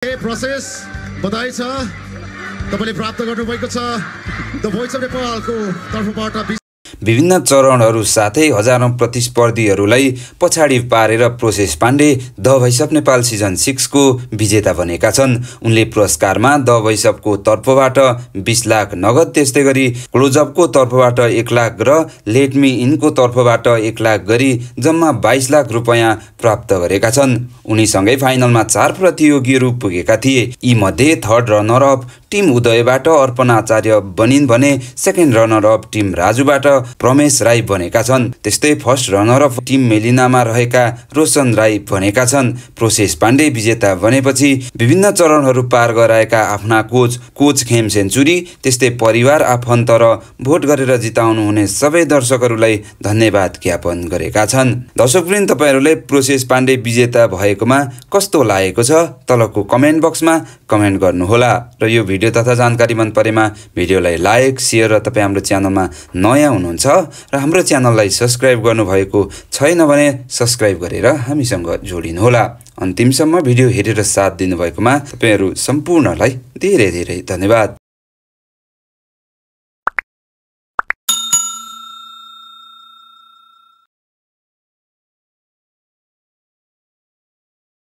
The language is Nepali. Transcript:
प्रोसेस बधाई छ तपाईले प्राप्त गर्नुभएको छ द भोइस अफ नेपालको तर्फबाट विभिन्न चरणहरू साथै हजारौं प्रतिस्पर्धीहरूलाई पछाडी पारेर प्रोसेस Pandey the voice of Nepal season 6 को विजेता बनेका छन्। उनले पुरस्कारमा द भोइस अफ को तर्फबाट 20 लाख नगद, त्यस्तै गरी क्लोज अप को तर्फबाट 1 लाख र लेट मी इन को तर्फबाट 1 लाख गरी जम्मा 22 लाख रुपैयाँ प्राप्त गरेका छन्। उनीसँगै फाइनलमा 4 प्रतियोगीहरू पुगेका थिए। यी मध्ये थर्ड रनर अप टिम उदयबाट अर्पण आचार्य बनिन् भने सेकेन्ड रनर अप टिम राजुबाट प्रमेश राई बनेका छन्। त्यस्तै फर्स्ट रनर अप टिम मेलिनामा रहेका रोशन राई बनेका छन्। प्रोसेस पाण्डे विजेता बनेपछि विभिन्न चरणहरू पार गराएका आफ्ना कोच खेम सेन्चुरी, त्यस्तै परिवार, आफन्त र भोट गरेर जिताउनु हुने सबै दर्शकहरूलाई धन्यवाद ज्ञापन गरेका छन्। दर्शकवृन्द, तपाईहरूले प्रोसेस पाण्डे विजेता भएकोमा कस्तो लागेको छ तलको कमेन्ट बक्समा कमेन्ट गर्नुहोला र यो भिडियो तथा जानकारी मन परेमा भिडियोलाई लाइक, शेयर र तपाईँ हाम्रो च्यानलमा नयाँ हुनुहुन्छ र हाम्रो च्यानललाई सब्स्क्राइब गर्नुभएको छैन भने सब्स्क्राइब गरेर हामीसँग जोडिनुहोला। अन्तिमसम्म भिडियो हेरेर साथ दिनुभएकोमा तपाईहरू सम्पूर्णलाई धेरै धेरै धन्यवाद।